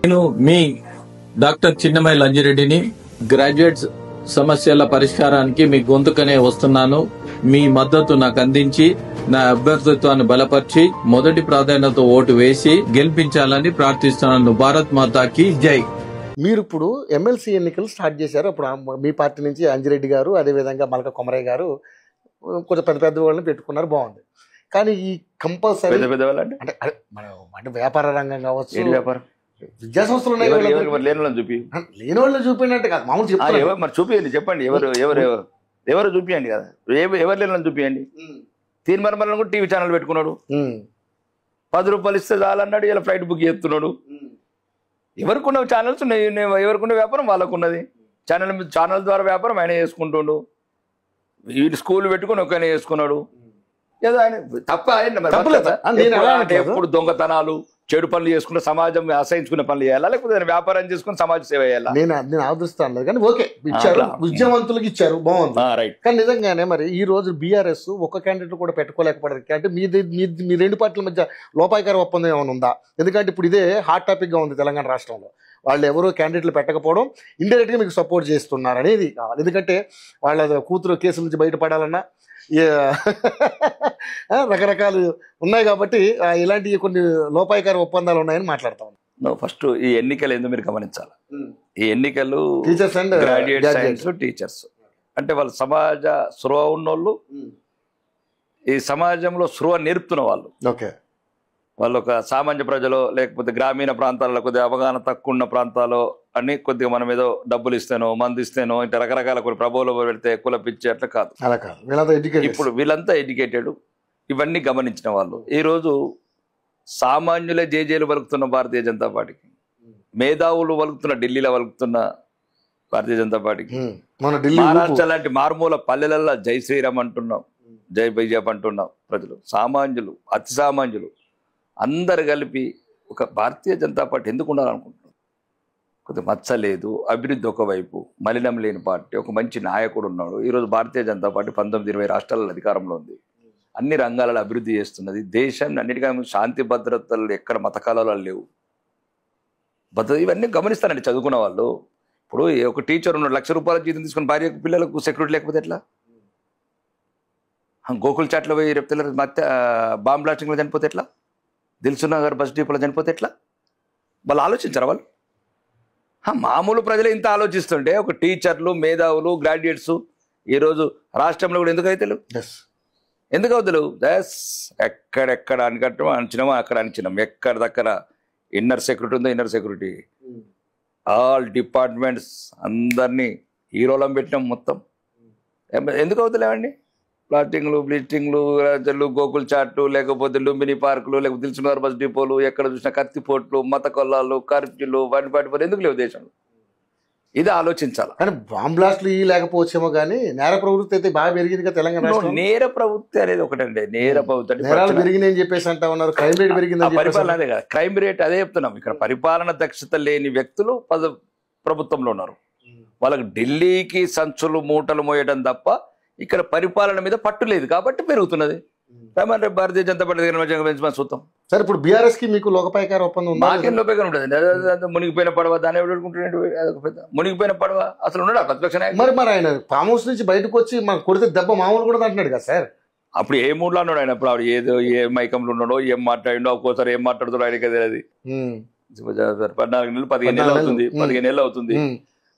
నేను మీ doctor చిన్నమై లంజిరెడ్డిని graduates సమస్యల పరిష్కారానికి మీ గొంతుకనే వస్తున్నాను. మీ మద్దతు నాకు అందించి నా అభ్యర్థిత్వాన్ని బలపరిచి మొదటి ప్రాధాన్యత ఓటు వేసి గెలిపించాలని ప్రార్థిస్తున్నాను. భారత్ మాతాకి జై. మీరు ఇప్పుడు ఎమ్మెల్సీ ఎన్నికలు స్టార్ట్ చేశారు. అప్పుడు మీ పార్టీ నుంచి అంజిరెడ్డి గారు, అదేవిధంగా మల్క కొమరయ్య గారు కొంచెం పెద్ద పెద్ద వాళ్ళని పెట్టుకున్నారు, బాగుంది. కానీ ఈ కంపల్సరీ అంటే వ్యాపార రంగం కావచ్చు, విద్యా సంస్థలు ఉన్నాయి, లేని వాళ్ళు చూపించినట్టు కాదు, మామూలు చెప్తారు. మరి చూపియండి, చెప్పండి ఎవరు చూపియండి కదా, ఎవరు లేని చూపియండి. తీర్మానం కూడా టీవీ ఛానల్ పెట్టుకున్నాడు, 10 రూపాయలు ఇస్తే చాలన్నాడు, ఇలా ఫ్లైట్ బుక్ చేస్తున్నాడు. ఎవరికున్న ఛానల్స్ ఉన్నాయి, ఎవరికున్న వ్యాపారం వాళ్ళకున్నది. ఛానల్ ద్వారా వ్యాపారం ఆయన చేసుకుంటుండు. వీడు స్కూల్ పెట్టుకుని ఒకనే చేసుకున్నాడు. ఏదో ఆయన తప్ప ఎప్పుడు దొంగతనాలు, చెడు పనులు చేసుకుంటే సమాజం అసహించుకునే పనులు చేయాలా, లేకపోతే వ్యాపారం చేసుకుని సమాజ సేవ చేయాలా? నేను ఆదరిస్తాను, కానీ ఓకే ఇచ్చారు, విద్యావంతులకు ఇచ్చారు, బాగుంది. రైట్. కానీ నిజంగానే మరి ఈ రోజు బీఆర్ఎస్ ఒక్క క్యాండిడేట్ కూడా పెట్టుకోలేకపోవడానికి అంటే మీ రెండు పార్టీల మధ్య లోపాయకార ఒప్పందం ఏమైనా ఉందా? ఎందుకంటే ఇప్పుడు ఇదే హాట్ టాపిక్ గా ఉంది తెలంగాణ రాష్ట్రంలో. వాళ్ళు ఎవరు క్యాండిడేట్లు పెట్టకపోవడం, ఇండైరెక్ట్ గా మీకు సపోర్ట్ చేస్తున్నారు అనేది కావాలి. ఎందుకంటే వాళ్ళ కూతురు కేసుల నుంచి బయటపడాలన్నా రకరకాలు ఉన్నాయి కాబట్టి ఇలాంటి కొన్ని లోపాయకార ఒప్పందాలు ఉన్నాయని మాట్లాడుతా ఉన్నాను. ఫస్ట్ ఈ ఎన్నికలు ఎందుకు మీరు గమనించాలి. ఈ ఎన్నికలు teachers and graduate science teachers అంటే వాళ్ళు సమాజ స్పృహ ఉన్నోళ్ళు, ఈ సమాజంలో స్పృహ నేర్పుతున్న వాళ్ళు. ఓకే, వాళ్ళు ఒక సామాన్య ప్రజలు లేకపోతే గ్రామీణ ప్రాంతాలలో కొద్దిగా అవగాహన తక్కువ ఉన్న ప్రాంతాల్లో అన్ని కొద్దిగా మనం ఏదో డబ్బులు ఇస్తేనో మంది ఇస్తేనో ఇంత రకరకాల కొన్ని ప్రభావాలు పెడితే కుల పిచ్చి అట్లా కాదు. ఇప్పుడు వీళ్ళంతా ఎడ్యుకేటెడ్, ఇవన్నీ గమనించిన వాళ్ళు. ఈరోజు సామాన్యులే జేజేలు వలుకుతున్న భారతీయ జనతా పార్టీకి, మేధావులు వలుకుతున్న ఢిల్లీలో వలుకుతున్న భారతీయ జనతా పార్టీకి, మహారాష్ట్ర లాంటి మారుమూల పల్లెలల్లో జై శ్రీరామ్ అంటున్నాం, జై బీజేపీ అంటున్నాం. ప్రజలు సామాన్యులు, అతి సామాన్యులు అందరు కలిపి ఒక భారతీయ జనతా పార్టీ ఎందుకు ఉండాలనుకుంటున్నారు? కొద్దిగా మచ్చ లేదు, అభివృద్ధి ఒకవైపు, మలినం లేని పార్టీ, ఒక మంచి నాయకుడు ఉన్నాడు. ఈరోజు భారతీయ జనతా పార్టీ 19-20 రాష్ట్రాలలో అధికారంలో ఉంది, అన్ని రంగాలలో అభివృద్ధి చేస్తున్నది. దేశాన్ని అన్నిటికీ శాంతి భద్రతలు ఎక్కడ మతకాలలో లేవు, భద్రత ఇవన్నీ గమనిస్తానండి చదువుకున్న వాళ్ళు. ఇప్పుడు ఒక టీచర్ ఉన్నాడు, 1,00,000 రూపాయల జీతం తీసుకుని భార్య పిల్లలకు సెక్యూరిటీ లేకపోతే ఎట్లా? గోకుల్ చాట్లో పోయి రేపు పిల్లలు బాంబ్ బ్లాస్టింగ్లో చనిపోతే ఎట్లా? దిల్సుఖ్నగర్ బస్ డిపోలో చనిపోతే ఎట్లా? వాళ్ళు ఆలోచించారు. వాళ్ళు మామూలు ప్రజలు ఇంత ఆలోచిస్తుంటే ఒక టీచర్లు, మేధావులు, గ్రాడ్యుయేట్స్ ఈరోజు రాష్ట్రంలో కూడా ఎందుకు అయితే ఎందుకు అవుతలేవు? ఎక్కడెక్కడ అంచినామో అక్కడ అంచినాం, ఎక్కడ దగ్గర ఇన్నర్ సెక్యూరిటీ ఉందో ఇన్నర్ సెక్యూరిటీ, ఆల్ డిపార్ట్మెంట్స్ అందరినీ హీరోలం పెట్టినాం మొత్తం. ఎందుకు అవుతలేవండి? ప్లాటింగ్లు, బ్లీచింగ్లు, గోకుల్ చాట్లు, లేకపోతే లుంబిని పార్కులు, లేకపోతే దిల్సుఖ్నగర్ బస్ డిపోలు, ఎక్కడ చూసినా కత్తిపోట్లు, మత కొల్లాలు, కర్ఫ్యూలు, వాటి ఎందుకు లేవు దేశంలో? ఇది ఆలోచించాలి. కానీ బాంబ్ బ్లాస్ట్లు లేకపోవచ్చేమో, కానీ నేర ప్రవృత్తి అయితే బాగా పెరిగింది కదా తెలంగాణ. నేర ప్రవృత్తి అనేది ఒకటండి, నేర ప్రవృత్తి పెరిగిందని చెప్పేసి అంటా ఉన్నారు. క్రైమ్ రేట్ పెరిగింది, పరిపాలన అదే కదా, క్రైమ్ రేట్ అదే చెప్తున్నాం. ఇక్కడ పరిపాలన దక్షత లేని వ్యక్తులు ప్రభుత్వంలో ఉన్నారు. వాళ్ళకి ఢిల్లీకి సంచులు మూటలు మోయడం తప్ప ఇక్కడ పరిపాలన మీద పట్టు లేదు కాబట్టి పెరుగుతున్నది. భారతీయ జనతా పార్టీ పెంచమని చూద్దాం. సరే, ఇప్పుడు బీఆర్ఎస్ కి మీకు లోకపాయకార ఒప్పందం మాకేం లోపేగా ఉంటుంది? మునిగిపోయిన పడవ దాన్ని ఎవడుకుంటున్నాడు? మునిగిపోయిన పడవ అసలు ఉన్నాడు ప్రతిపక్ష నాయకుడు. మరి ఆయన ఫామ్ హౌస్ నుంచి బయటకు వచ్చి మనకు కొడితే దెబ్బ మామూలు కూడా అంటున్నాడు కదా సార్. అప్పుడు ఏ మూడ్లో అన్నాడు ఆయన? అప్పుడు ఆవిడ ఏదో ఏ మైకంలో ఉన్నాడో, ఏం మాట్లాడిండో, ఒక్కోసారి ఏం మాట్లాడుతాడో ఆయనకి తెలియదు. 14 నెలలు 15 నెలలు అవుతుంది, 15 నెలలు అవుతుంది.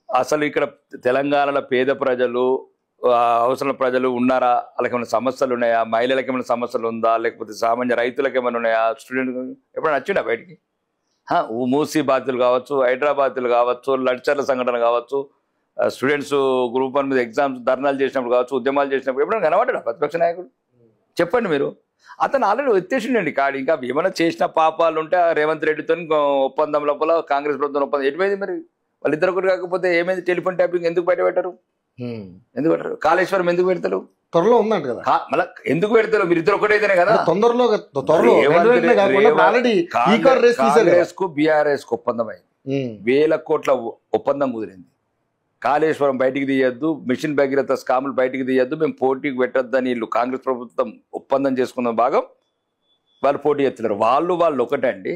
అసలు ఇక్కడ తెలంగాణలో పేద ప్రజలు, అవసరం ప్రజలు ఉన్నారా? వాళ్ళకి ఏమైనా సమస్యలు ఉన్నాయా? మహిళలకు ఏమైనా సమస్యలు ఉందా? లేకపోతే సామాన్య రైతులకు ఏమైనా ఉన్నాయా? స్టూడెంట్ ఎప్పుడైనా వచ్చిండా బయటికి? మూసీ బాధితులు కావచ్చు, హైదరాబాద్లు కావచ్చు, లడ్చర్ల సంఘటన కావచ్చు, స్టూడెంట్స్ గ్రూప్ 1 మీద ఎగ్జామ్స్ ధర్నాలు చేసినప్పుడు కావచ్చు, ఉద్యమాలు చేసినప్పుడు ఎప్పుడైనా కనబడ్డా ప్రతిపక్ష నాయకుడు? చెప్పండి మీరు. అతను ఆల్రెడీ ఎత్తేసిండండి కాడి. ఇంకా ఏమైనా చేసిన పాపాలు ఉంటే రేవంత్ రెడ్డితో ఒప్పందం లోపల కాంగ్రెస్ ప్రభుత్వం ఒప్పందం ఎటుపోయింది? మరి వాళ్ళిద్దరు కూడా కాకపోతే ఏమైంది? టెలిఫోన్ ట్యాపింగ్ ఎందుకు బయట పెట్టారు? ఎందుకు పెట్టారు? కాళేశ్వరం ఎందుకు పెడతారు? త్వరలో ఉందంట కదా, మళ్ళీ ఎందుకు పెడతారు? మీరు ఇద్దరు ఒకటైతేనే కదా. తొందరలో కాంగ్రెస్ కు బీఆర్ఎస్ కు ఒప్పందం అయింది, 1000 కోట్ల ఒప్పందం కుదిరింది. కాళేశ్వరం బయటికి తీయద్దు, మిషన్ భగీరథ స్కాములు బయటికి తీయద్దు, మేము పోటీకి పెట్టొద్దని వీళ్ళు కాంగ్రెస్ ప్రభుత్వం ఒప్పందం చేసుకున్న భాగం వాళ్ళు పోటీ చేస్తున్నారు. వాళ్ళు ఒకటే అండి.